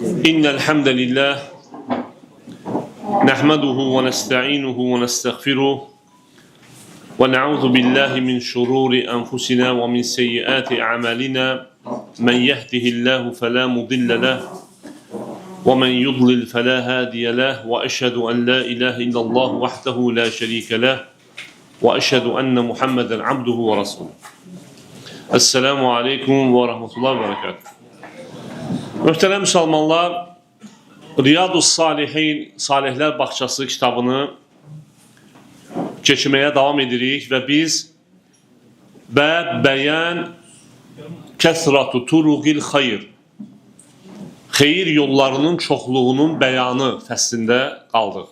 إن الحمد لله نحمده ونستعينه ونستغفره ونعوذ بالله من شرور أنفسنا ومن سيئات أعمالنا من يهده الله فلا مضل له ومن يضلل فلا هادي له وأشهد أن لا إله إلا الله وحده لا شريك له وأشهد أن محمدا عبده ورسوله. Esselamu Aleyküm ve Rahmetullah ve Berekatuhu. Mühtərəm Müslümanlar, Riyadus Salihin, Salihlər Bağçası kitabını keçməyə davam edirik və biz bəyan kəsratu turuqil xeyr, xeyir yollarının çoxluğunun bəyanı fəslində qaldıq.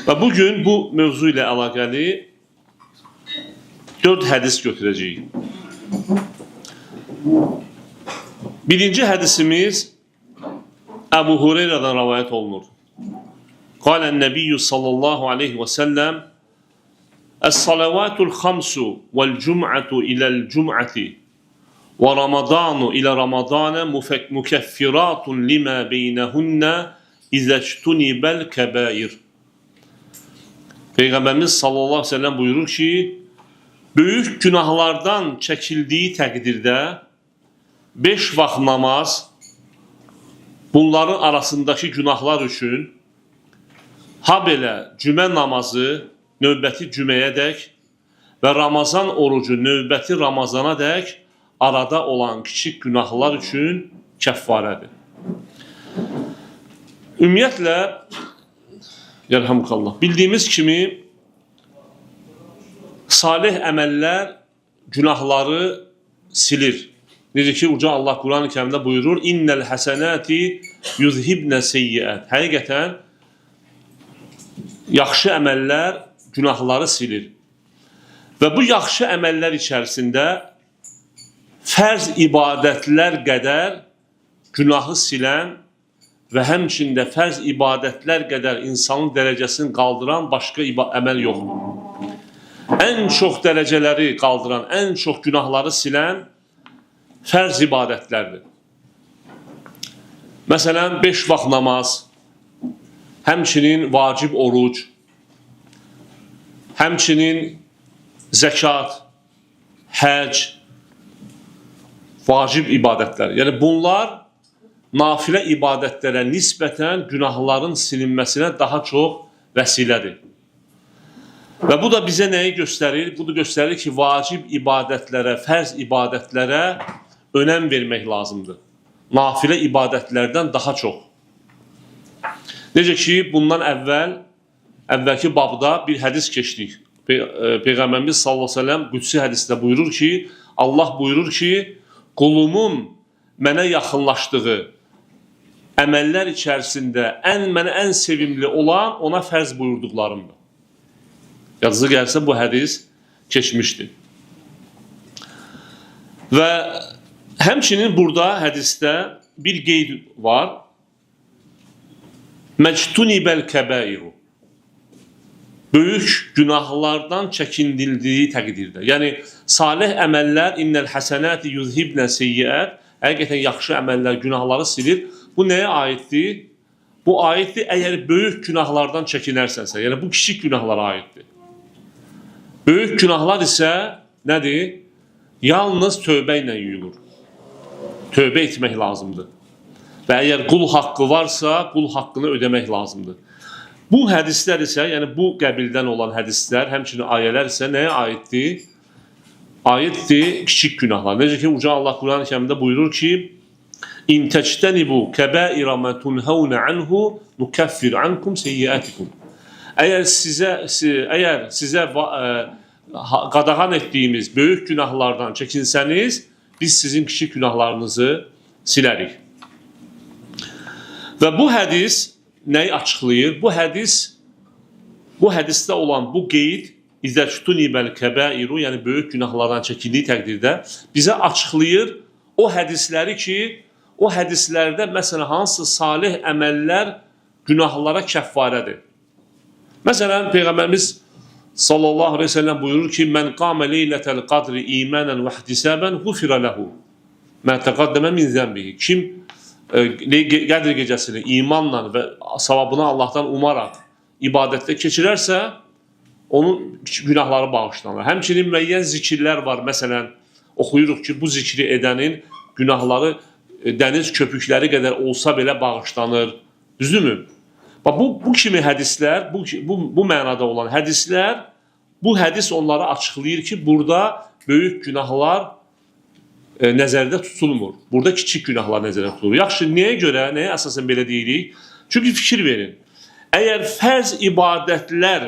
Və bugün bu mövzu ilə əlaqəli 4 hədis götürəcəyik. Birinci hədisimiz Əbu Hüreyrədən rəvayət olunur. Qalən Nəbiyyü sallallahu aleyhi və səlləm Əs-salavatul xamsu vəl-cum'atu iləl-cum'ati və ramadanu ilə ramadana mükəffiratun limə beynəhunnə izəçtunibəl kəbəir. Peyğəmbərimiz sallallahu aleyhi və səlləm buyurur ki, böyük günahlardan çəkildiyi təqdirdə 5 vaxt namaz, bunların arasındakı günahlar üçün, ha belə cümə namazı növbəti cüməyə dək və Ramazan orucu növbəti Ramazana dək arada olan kiçik günahlar üçün kəffarədir. Ümumiyyətlə, yərhamukallah, bildiyimiz kimi salih əməllər günahları silir. Necə ki, Uca Allah Quran-ı Kərimdə buyurur, İnnəl həsənəti yuzhibnə seyyiət. Həqiqətən, yaxşı əməllər günahları silir. Və bu yaxşı əməllər içərisində fərz ibadətlər qədər günahı silən və həmçində fərz ibadətlər qədər insanın dərəcəsini qaldıran başqa əməl yoxdur. Ən çox dərəcələri qaldıran, ən çox günahları silən fərz ibadətlərdir. Məsələn, 5 vaxt namaz, həmçinin vacib oruc, həmçinin zəkat, həc, vacib ibadətlər. Yəni, bunlar nafilə ibadətlərə nisbətən günahların silinməsinə daha çox vəsilədir. Və bu da bizə nəyi göstərir? Bu da göstərir ki, vacib ibadətlərə, fərz ibadətlərə önəm vermək lazımdır. Nafilə ibadətlərdən daha çox. Necə ki, bundan əvvəlki babda bir hədis keçdik. Peyğəmbərimiz sallallahu əleyhi və səlləm qüdsi hədisdə buyurur ki, Allah buyurur ki, qulumun mənə yaxınlaşdığı əməllər içərisində mənə ən sevimli olan ona fərz buyurduqlarımdır. Yadınıza gəlsə bu hədis keçmişdir. Və həmçinin burada hədisdə bir qeyd var. Məctunibəl kəbairu. Böyük günahlardan çəkindildiyi təqdirdə. Yəni, salih əməllər, innəl həsənəti yuzhibnə seyyiət, həqiqətən yaxşı əməllər günahları silir. Bu nəyə aiddir? Bu aiddir, əgər böyük günahlardan çəkinərsənsə, yəni bu kiçik günahlara aiddir. Böyük günahlar isə nədir? Yalnız tövbə ilə yuyulur. Tövbə etmək lazımdır. Və əgər qul haqqı varsa, qul haqqını ödəmək lazımdır. Bu hədislər isə, yəni bu qəbildən olan hədislər, həmçinin ayələr isə nəyə aiddir? Aiddir kiçik günahlar. Necə ki, Uca Allah Quran-ı Kərimdə buyurur ki, İn təctənibu kəbəirə mə tunhəvnə anhu nukəffir ankum seyyiətikum. Əgər sizə qadağan etdiyimiz böyük günahlardan çəkinsəniz, biz sizin kiçik günahlarınızı silərik. Və bu hədis nəyi açıqlayır? Bu hədisdə olan bu qeyd, İzəçtunibəl kəbairu, yəni böyük günahlardan çəkindiyi təqdirdə bizə açıqlayır o hədisləri ki, o hədislərdə məsələn hansı salih əməllər günahlara kəffarədir. Məsələn, Peyğəmbərimiz sallallahu aleyhi ve sellem buyurur ki, "Men qame leylətəl qadri imanan və ihtisaban ğufira lahu ma taqaddama min zənbihi." Kim Qədr gecəsini imanla və savabını Allahdan umaraq ibadətdə keçirərsə, onun günahları bağışlanır. Həmçinin müəyyən zikirlər var. Məsələn, oxuyuruq ki, bu zikri edənin günahları dəniz köpükləri qədər olsa belə bağışlanır. Düzdürmü? Bu kimi hədislər, bu mənada olan hədislər, bu hədis onları açıqlayır ki, burada böyük günahlar nəzərdə tutulmur. Burada kiçik günahlar nəzərdə tutulur. Yaxşı, nəyə görə, nəyə əsasən belə deyirik? Çünki fikir verin. Əgər fərz ibadətlər,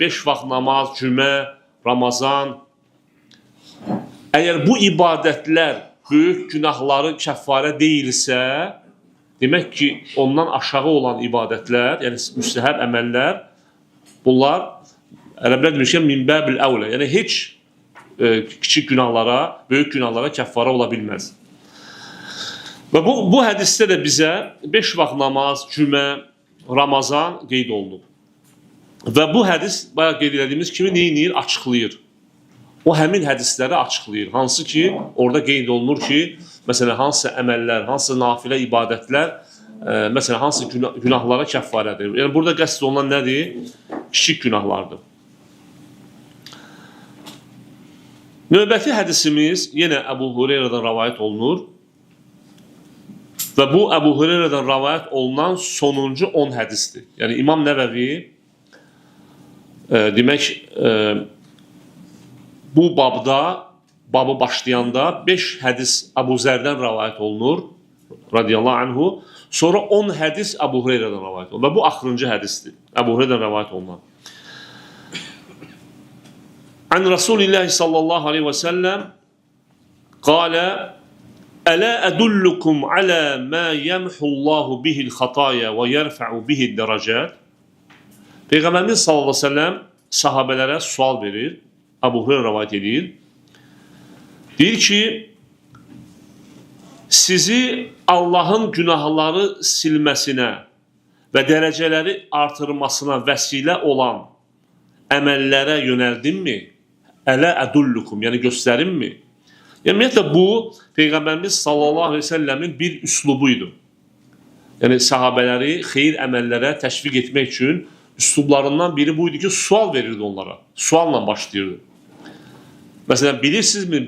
5 vaxt namaz, cümə, Ramazan, əgər bu ibadətlər böyük günahları kəffarə deyilsə, demək ki, ondan aşağı olan ibadətlər, yəni müstəhəb əməllər, bunlar, ərəblər demişkən, min bəbil əvlə, yəni heç kiçik günahlara, böyük günahlara kəffara ola bilməz. Və bu hədisdə də bizə 5 vaxt namaz, cümə, Ramazan qeyd olunub. Və bu hədis, bayaq qeyd edildiyimiz kimi, neyinir? Açıqlayır. O həmin hədisləri açıqlayır. Hansı ki, orada qeyd olunur ki, məsələn, hansı əməllər, hansı nafilə ibadətlər, məsələn, hansı günahlara kəffarədir. Yəni, burada qəsd olunan nədir? Kiçik günahlardır. Növbəti hədisimiz yenə Əbu Hüreyrədən rəvayət olunur. Və bu Əbu Hüreyrədən rəvayət olunan sonuncu 10 hədisdir. Yəni, İmam Nəvəvi demək, bu babı başlayanda 5 hədis Əbu Zərdən rəvayət olunur, radiyallahu anhu, sonra 10 hədis Əbu Hüreyrədən rəvayət olunur. Və bu axırıncı hədisdir, Əbu Hüreyrədən rəvayət olunan. An Rasulillahi sallallahu aleyhi və səlləm qalə Ələ ədullukum alə mə yəmhullahu bihil xataya və yərfə'u bihil dərəcət. Peyğəmbərimiz sallallahu aleyhi və səlləm sahabələrə sual verir, Əbu Hüreyrə rəvayət edir. Deyir ki, sizi Allahın günahları silməsinə və dərəcələri artırmasına vəsilə olan əməllərə yönəldinmi? Ələ ədullukum, yəni göstərinmi? Yəni, ümumiyyətlə, bu, Peyğəmbərimiz sallallahu aleyhi ve səlləmin bir üslubuydu. Yəni, sahabələri xeyir əməllərə təşviq etmək üçün üslublarından biri buydu ki, sual verirdi onlara. Sualla başlayırdı. Məsələn, bilirsinizmi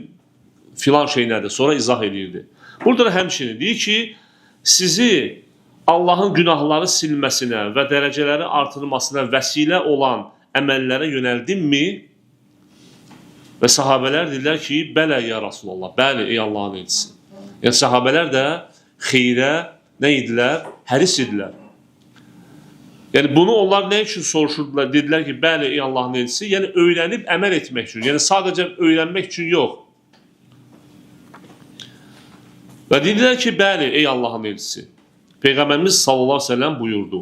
filan şey nədir? Sonra izah edirdi. Burada da həmçinin deyir ki, sizi Allahın günahları silməsinə və dərəcələri artırmasına vəsilə olan əməllərə yönəldinmi? Və sahabələr deyirlər ki, bələ ya Rasulallah, bəli ey Allahın elçisi. Yəni sahabələr də xeyrə nə idilər? Həris idilər. Yəni bunu onlar nə üçün soruşurdular? Dedilər ki, bəli ey Allahın elçisi, yəni öyrənib əməl etmək üçün. Yəni sadəcə öyrənmək üçün yox. Və dedilər ki, bəli ey Allahın elçisi. Peyğəmbərimiz sallallahu aleyhi ve sellem buyurdu.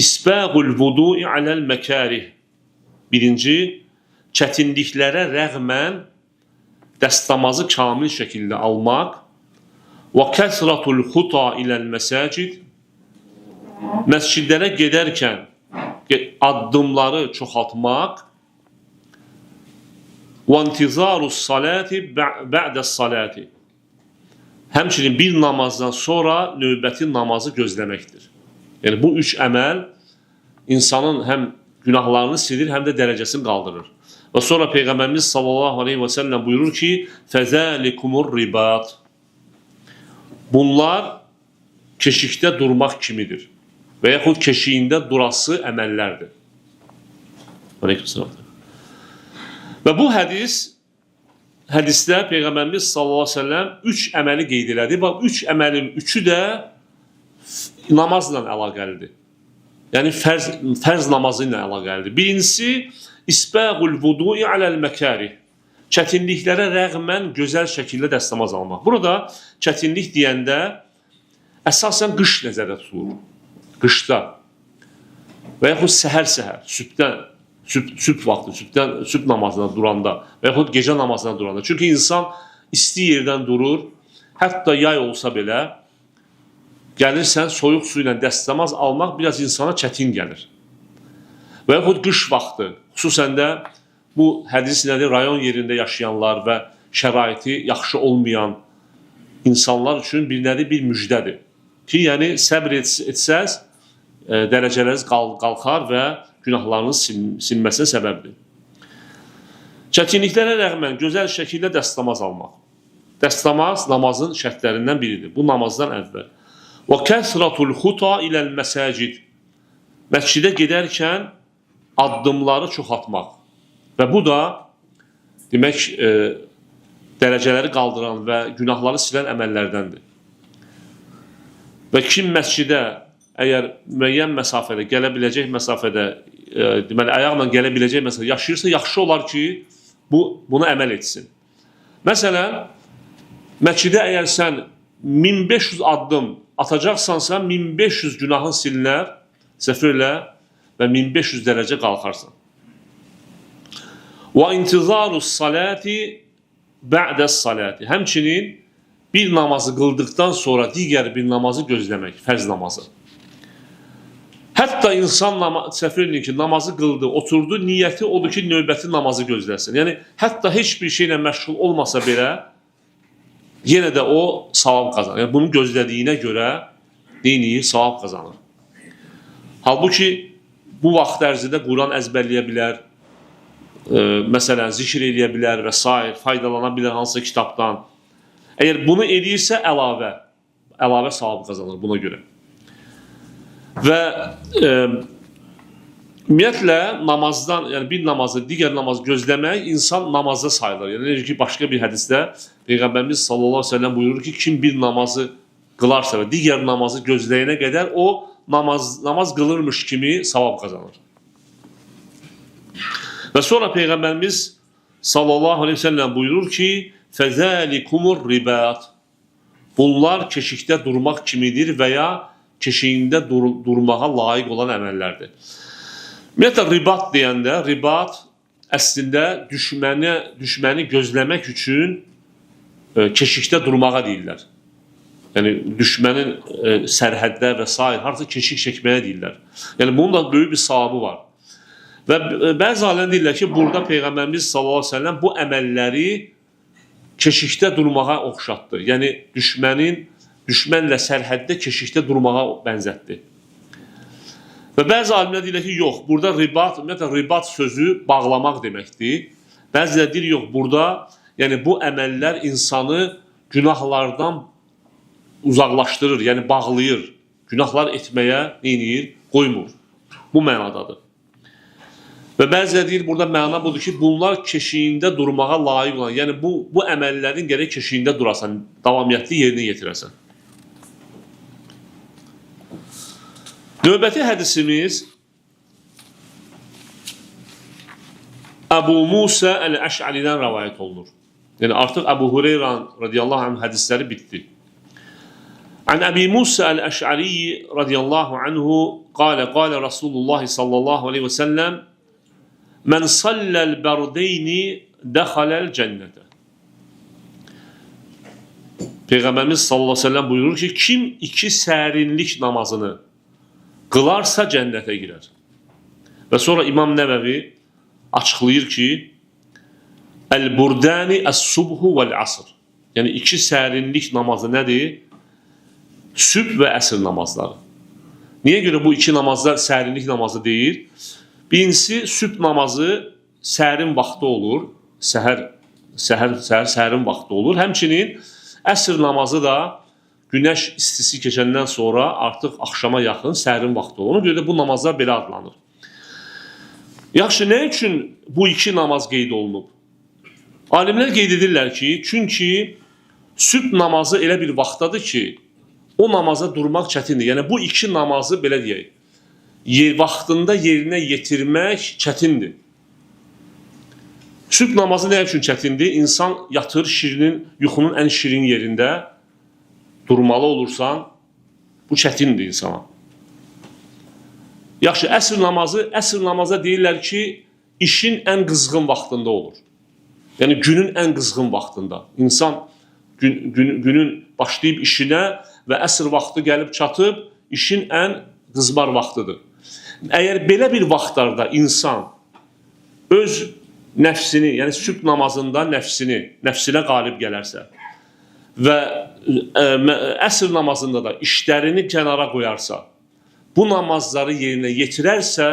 İsbəğul vudu'i aləl məkərih. Birinci, çətinliklərə rəğmən dəstəmazı kamil şəkildə almaq və kəsratul xuta iləl məsəcid, məscidlərə gedərkən addımları çoxaltmaq və intizarus saləti bə'dəs saləti, həmçinin bir namazdan sonra növbəti namazı gözləməkdir. Yəni bu üç əməl insanın həm günahlarını silir, həm də dərəcəsini qaldırır. Və sonra Peyğəmbərimiz sallallahu aleyhi və səlləm buyurur ki, fəzəlikumur ribat. Bunlar keşikdə durmaq kimidir. Və yaxud keşiyində durası əməllərdir. Və bu hədisdə Peyğəmbərimiz sallallahu aleyhi və səlləm 3 əməli qeyd elədi. Və 3 əməlin 3-ü də namazla əlaqəlidir. Yəni fərz namazı ilə əlaqəlidir. Birincisi, İsbəğul vudu'i aləl məkərih. Çətinliklərə rəğmən gözəl şəkildə dəstəmaz almaq. Burada çətinlik deyəndə əsasən qış nəzərdə tutulur. Qışda və yaxud səhər-səhər, sübh vaxtı, sübh namazına duranda və yaxud gecə namazına duranda. Çünki insan isti yerdən durur, hətta yay olsa belə, gəlirsən soyuq su ilə dəstəmaz almaq biraz insana çətin gəlir. Və yaxud qış vaxtı, xüsusən də bu hədis nədir, rayon yerində yaşayanlar və şəraiti yaxşı olmayan insanlar üçün bir nədir? Bir müjdədir. Ki, yəni səbr etsəz, dərəcələriniz qalxar və günahlarınız silməsinə səbəbdir. Çətinliklərə rəğmən gözəl şəkildə dəstəmaz almaq. Dəstəmaz namazın şərtlərindən biridir. Bu namazdan əvvəl. Və kəsratul xuta iləl məsəcid. Məscidə gedərkən addımları çoxaltmaq. Və bu da demək dərəcələri qaldıran və günahları silən əməllərdəndir. Və kim məscidə əgər müəyyən məsafədə, gələ biləcək məsafədə, deməli, ayaqla gələ biləcək məsafədə yaşayırsa, yaxşı olar ki, buna əməl etsin. Məsələn, məscidə əgər sən 1500 addım atacaqsansa, 1500 günahın silinər, səfirlə və 1500 dərəcə qalxarsan. Və intizarus salati ba'des salati. Həmçinin bir namazı qıldıqdan sonra digər bir namazı gözləmək, fərz namazı. Hətta insan səfirli ki, namazı qıldı, oturdu, niyyəti odur ki, növbəti namazı gözləsin. Yəni, hətta heç bir şeylə məşğul olmasa belə, yenə də o savab qazanır. Yəni, bunu gözlədiyinə görə deyinir, savab qazanır. Halbuki, bu vaxt ərzində Quran əzbərləyə bilər, məsələn, zikr eləyə bilər və s. faydalana bilər hansısa kitabdan. Əgər bunu eləyirsə, əlavə savab qazanır buna görə. Və ümumiyyətlə, namazdan, yəni bir namazı, digər namazı gözləmək insan namazda sayılır. Yəni ki, başqa bir hədisdə Peyğəmbərimiz sallallahu aleyhi ve sellem buyurur ki, kim bir namazı qılarsa və digər namazı gözləyənə qədər o namaz qılırmış kimi savab qazanır. Və sonra Peyğəmbərimiz sallallahu aleyhi ve sellem buyurur ki, fəzəlikumur ribat. Bunlar keşikdə durmaq kimidir və ya keşiyində durmağa layiq olan əməllərdir. Ümumiyyətlə, ribat deyəndə, ribat əslində düşməni gözləmək üçün keşikdə durmağa deyirlər. Yəni, düşmənin sərhəddə və s. harca keşik çəkməyə deyirlər. Yəni, bunun da böyük bir savabı var. Və bəzi alimlər deyirlər ki, burada Peyğəmbərimiz sallallahu aleyhi ve sellem bu əməlləri keşikdə durmağa oxşatdı. Yəni, düşmənlə sərhəddə keşikdə durmağa bənzətdi. Və bəzi alimlər deyirlər ki, yox, burada ribat sözü bağlamaq deməkdir. Bəziləri deyir, yox, burada yəni bu əməllər insanı günahlardan uzaqlaşdırır, yəni bağlayır. Günahlar etməyə neyinir? Qoymur. Bu mənadadır. Və bəziləri deyir, burada məna budur ki, bunlar keşiyində durmağa layiq olan, yəni bu əməllərin gərək keşiyində durasan, davamiyyətli yerinə yetirəsən. Növbəti hədisimiz Əbu Musa Əl-Əş'əlidən rəvayət olunur. Yəni artıq Əbu Hureyra radiyallahu anh hədisləri bitdi. An Əbi Musa Əl-Əş'əli radiyallahu anhu qalə Rasulullah sallallahu aleyhi ve sellem Mən salləl bərdeyni dəxaləl cənnətə. Peyğəmbərimiz sallallahu aleyhi ve sellem buyurur ki, kim iki sərinlik namazını qılarsa cənnətə girər. Və sonra İmam Nəvəvi açıqlayır ki, Əl-Burdani əs-subhu vəl-əsr. Yəni, iki sərinlik namazı nədir? Sübh və əsr namazları. Niyə görə bu iki namazlar sərinlik namazı deyil? Birincisi, sübh namazı sərin vaxtı olur, sərin vaxtı olur. Həmçinin əsr namazı da günəş istisi keçəndən sonra artıq axşama yaxın sərin vaxtı olur. Ona görə də bu namazlar belə adlanır. Yaxşı, nə üçün bu iki namaz qeyd olunub? Alimlər qeyd edirlər ki, çünki sübh namazı elə bir vaxtdadır ki, o namaza durmaq çətindir. Yəni, bu iki namazı belə deyək, vaxtında yerinə yetirmək çətindir. Sübh namazı nə üçün çətindir? İnsan yatır yuxunun ən şirin yerində durmalı olursan, bu çətindir insana. Yaxşı, əsr namaza deyirlər ki, işin ən qızğın vaxtında olur. Yəni, günün ən qızğın vaxtında. İnsan günün başlayıb işinə və əsr vaxtı gəlib çatıb, işin ən qızmar vaxtıdır. Əgər belə bir vaxtlarda insan öz nəfsini, yəni sübh namazında nəfsinə qalib gələrsə və əsr namazında da işlərini kənara qoyarsa, bu namazları yerinə yetirərsə,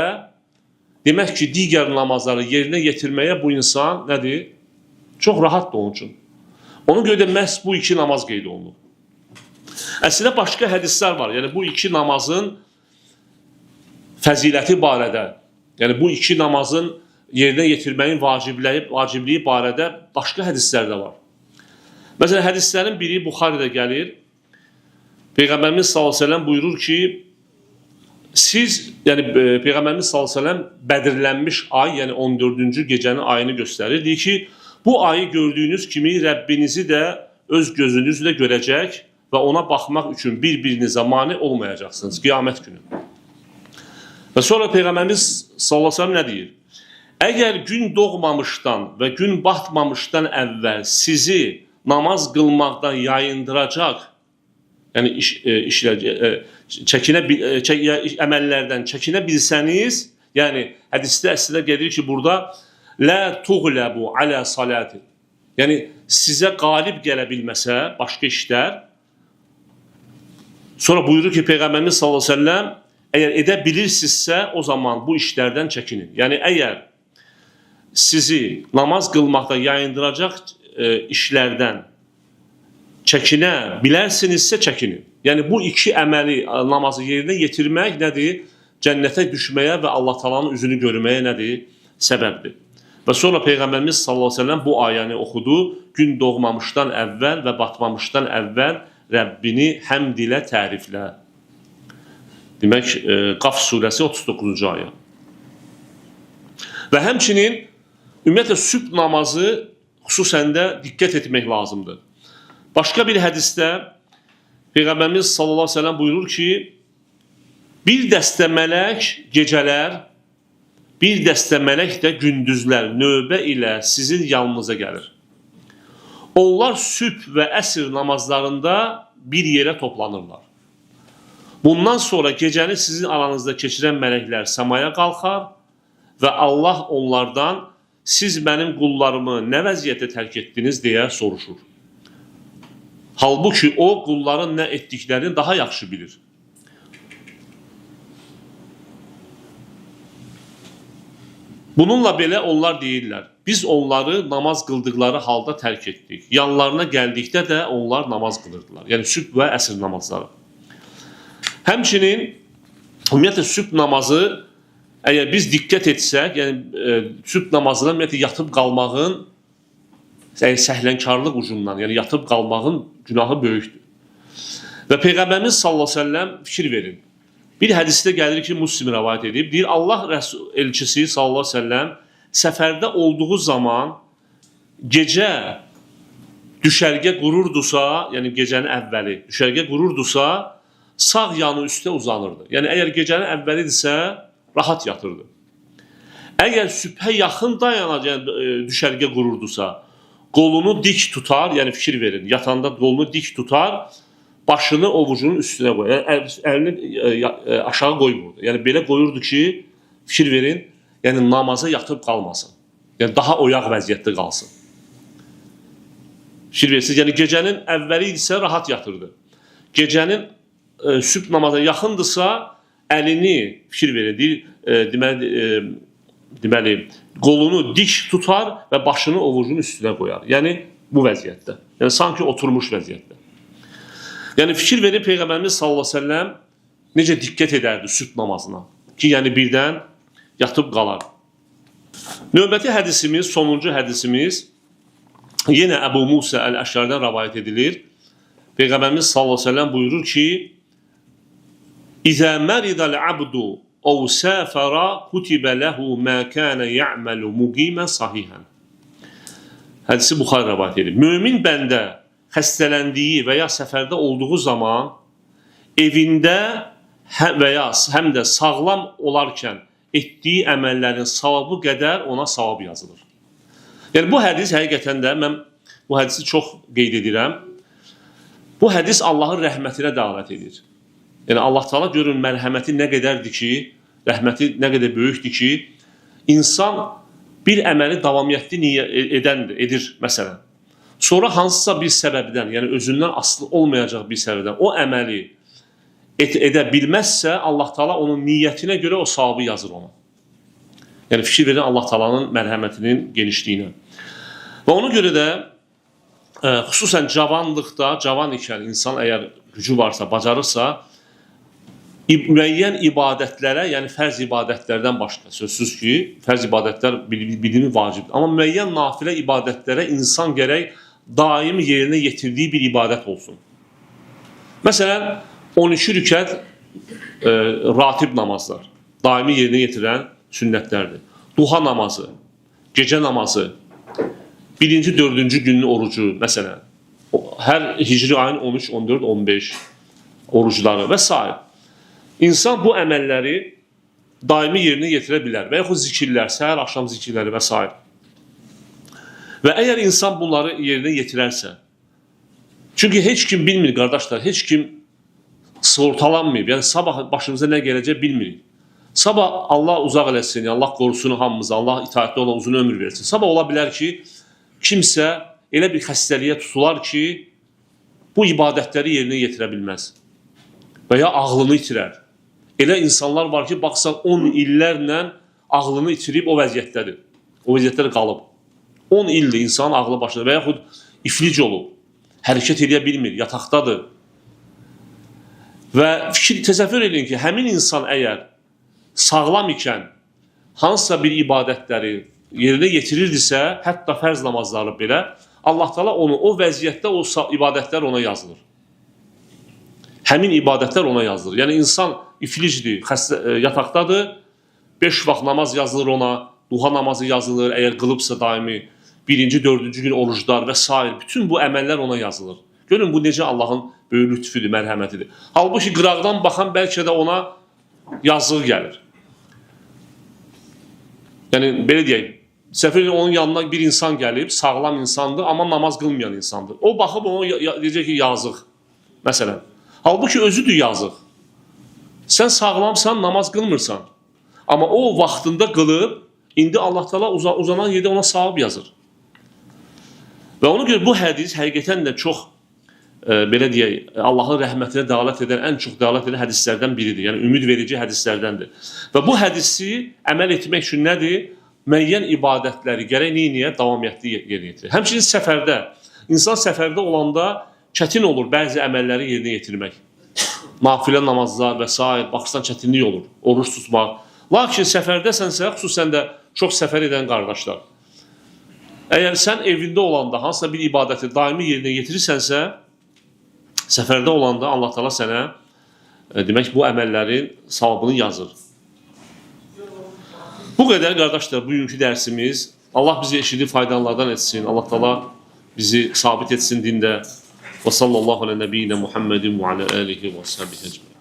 demək ki, digər namazları yerinə yetirməyə bu insan nədir? Çox rahatdır onun üçün. Ona görə də məhz bu iki namaz qeyd olunur. Əslində başqa hədislər var. Yəni bu iki namazın fəziləti barədə, yəni bu iki namazın yerinə yetirməyin vacibliyi barədə başqa hədislər də var. Məsələn, hədislərin biri Buxaridə gəlir. Peyğəmbərimiz sallallahu əleyhi və səlləm buyurur ki, siz, yəni Peyğəmbərimiz sallallahu əleyhi və səlləm bədirlənmiş ay, yəni 14-cü gecənin ayını göstərir. Deyir ki, bu ayı gördüyünüz kimi Rəbbinizi də öz gözünüzlə görəcək və ona baxmaq üçün bir-birinizə mane olmayacaqsınız qiyamət günü. Və sonra Peyğəmbərimiz sallallahu əleyhi və səlləm nə deyir? Əgər gün doğmamışdan və gün batmamışdan əvvəl sizi namaz qılmaqdan yayındıracaq, yəni əməllərdən çəkinə bilsəniz, yəni hədisdə əslində gedir ki, burada lə tuğləbu alə salati, yəni sizə qalib gələ bilməsə başqa işlər, sonra buyurur ki, Peyğəmbərimiz sallallahu əleyhi və səlləm, əgər edə bilirsinizsə, o zaman bu işlərdən çəkinin. Yəni, əgər sizi namaz qılmaqda yayındıracaq işlərdən çəkinə bilərsinizsə çəkinin. Yəni, bu iki əməli namazı yerinə yetirmək nədir? Cənnətə düşməyə və Allah Taala'nın üzünü görməyə nədir? Səbəbdir. Və sonra Peyğəmbərimiz sallallahu əleyhi və səlləm bu ayəni oxudu. Gün doğmamışdan əvvəl və batmamışdan əvvəl Rəbbini həmd ilə təriflə. Demək, Qaf surəsi 39-cu ayə. Və həmçinin ümumiyyətlə sübh namazı xüsusən də diqqət etmək lazımdır. Başqa bir hədisdə Peyğəmbərimiz sallallahu əleyhi və səlləm buyurur ki, bir dəstə mələk gecələr, bir dəstə mələk də gündüzlər növbə ilə sizin yanınıza gəlir. Onlar sübh və əsr namazlarında bir yerə toplanırlar. Bundan sonra gecəni sizin aranızda keçirən mələklər səmaya qalxar və Allah onlardan siz mənim qullarımı nə vəziyyətə tərk etdiniz deyə soruşur. Halbuki o qulların nə etdiklərini daha yaxşı bilir. Bununla belə onlar deyirlər, biz onları namaz qıldıqları halda tərk etdik. Yanlarına gəldikdə də onlar namaz qılırdılar. Yəni sübh və əsr namazları. Həmçinin, ümumiyyətlə, sübh namazı, əgər biz diqqət etsək, yəni sübh namazına ümumiyyətlə yatıb qalmağın səhlənkarlıq ucundan, yəni yatıb qalmağın günahı böyükdür. Və Peyğəmbərimiz sallallahu əleyhi və səlləm fikir verin. Bir hədisdə gəlir ki, Müslim rəvayət edib, deyir, Allah elçisi sallallahu əleyhi və səlləm səfərdə olduğu zaman gecə düşərgə qururdusa, yəni gecənin əvvəli düşərgə qururdusa, sağ yanı üstə uzanırdı. Yəni, əgər gecənin əvvəlidirsə, rahat yatırdı. Əgər sübhə yaxın dayanacaq düşərgə qururdusa, qolunu dik tutar, yəni fikir verin, yatanda qolunu dik tutar, başını ovucunun üstünə qoyur, əlini aşağı qoymurdu. Yəni, belə qoyurdu ki, fikir verin, yəni namaza yatıb qalmasın. Yəni, daha oyaq vəziyyətdə qalsın. Fikir verirsiniz, yəni gecənin əvvəli idisə rahat yatırdı. Gecənin sübh namazına yaxındırsa, əlini, fikir verin, deməli, qolunu dik tutar və başını ovucunun üstünə qoyar. Yəni, bu vəziyyətdə. Yəni, sanki oturmuş vəziyyətdə. Yəni, fikir verin, Peyğəmbərimiz sallallahu əleyhi və səlləm necə diqqət edərdi sübh namazına ki, yəni birdən yatıb qalar. Növbəti hədisimiz, sonuncu hədisimiz yenə Əbu Musa Əl-Əş'ərdən rəvayət edilir. Peyğəmbərimiz sallallahu əleyhi və səlləm buyurur ki, İzə məridəl abdu əv səfərə kutibə ləhu mə kənə ya'məlu muqimən sahihən. Hədisi Buxari rəvayət edir. Mömin bəndə xəstələndiyi və ya səfərdə olduğu zaman evində və ya həm də sağlam olarkən etdiyi əməllərin savabı qədər ona savab yazılır. Yəni, bu hədis həqiqətən də, mən bu hədisi çox qeyd edirəm, bu hədis Allahın rəhmətinə dəlalət edir. Yəni, Allah Teala görün, mərhəməti nə qədərdir ki, rəhməti nə qədər böyükdür ki, insan bir əməli davamiyyətli edir, məsələn. sonra hansısa bir səbəbdən, yəni özündən asılı olmayacaq bir səbəbdən o əməli edə bilməzsə, Allah Taala onun niyyətinə görə o savabı yazır ona. Yəni fikir verin Allah Taala'nın mərhəmətinin genişliyinə. Və ona görə də xüsusən cavanlıqda, cavan ikən insan əgər gücü varsa, bacarırsa, müəyyən ibadətlərə, yəni fərz ibadətlərdən başqa, sözsüz ki, fərz ibadətlər bilimi vacibdir. Amma müəyyən nafilə ibadətlərə insan gərək daim yerinə yetirdiyi bir ibadət olsun. Məsələn, 12 rükət ratib namazlar, daimi yerinə yetirən sünnətlərdir. Duha namazı, gecə namazı, 1-ci, 4-cü günün orucu, məsələn, hər hicri ayın 13, 14, 15 orucları və s. İnsan bu əməlləri daimi yerinə yetirə bilər və yaxud zikirlər, səhər, axşam zikirləri və s. Və əgər insan bunları yerinə yetirərsə, çünki heç kim bilmir, qardaşlar, heç kim sığortalanmayıb, yəni sabah başımıza nə gələcək bilmirik. Sabah Allah uzaq eləsin, Allah qorusun hamımıza, Allah itaətli olan uzun ömür versin. Sabah ola bilər ki, kimsə elə bir xəstəliyə tutular ki, bu ibadətləri yerinə yetirə bilməz və ya ağlını itirər. Elə insanlar var ki, baxsan 10 illərlə ağlını itirib o vəziyyətdədir. O vəziyyətdə qalıb. 10 ildir insanın ağlı başında və yaxud iflic olub, hərəkət edə bilmir, yataqdadır. Və təsəvvür edin ki, həmin insan əgər sağlam ikən hansısa bir ibadətləri yerinə yetirirdisə, hətta fərz namazları belə, Allah Taala onu o vəziyyətdə o ibadətlər ona yazılır. Həmin ibadətlər ona yazılır. Yəni insan iflicdir, yataqdadır, 5 vaxt namaz yazılır ona, duha namazı yazılır, əgər qılıbsa daimi, 1-ci, 4-cü gün oruclar və s. Bütün bu əməllər ona yazılır. Görün, bu necə Allahın böyük lütfüdür, mərhəmətidir. Halbuki qıraqdan baxan bəlkə də ona yazığı gəlir. Yəni, belə deyək, səfər onun yanına bir insan gəlib, sağlam insandır, amma namaz qılmayan insandır. O baxıb ona deyəcək ki, yazıq, məsələn. Halbuki özüdür yazıq. Sən sağlamsan, namaz qılmırsan. Amma o vaxtında qılıb, indi Allah Taala uzanan yerdə ona savab yazır. Və ona görə bu hədis həqiqətən də çox, belə deyək, Allahın rəhmətinə dəlalət edən, ən çox dəlalət edən hədislərdən biridir. Yəni, ümid verici hədislərdəndir. Və bu hədisi əməl etmək üçün nədir? Müəyyən ibadətləri gərək neyniyə? Davamiyyətli yerinə yetirir. Həmçinin səfərdə, insan səfərdə olanda çətin olur bəzi əməlləri yerinə yetirmək. Nafilə namazlar və s. baxırsan çətinlik olur, oruç tutmaq. Lakin səfərdəsənsə, xüsusən də çox səfər edən qardaşlar, əgər sən evində olanda hansısa bir ibadəti daimi yerinə yetirirsənsə, səfərdə olanda Allah Taala sənə demək bu əməllərin savabını yazır. Bu qədər qardaşlar, bugünkü dərsimiz. Allah bizi eşidib faydalardan etsin. Allah Taala bizi sabit etsin dində. Və sallallahu alə nəbiyyinə Muhammedin və alə alihi və sahbihi ecmaîn.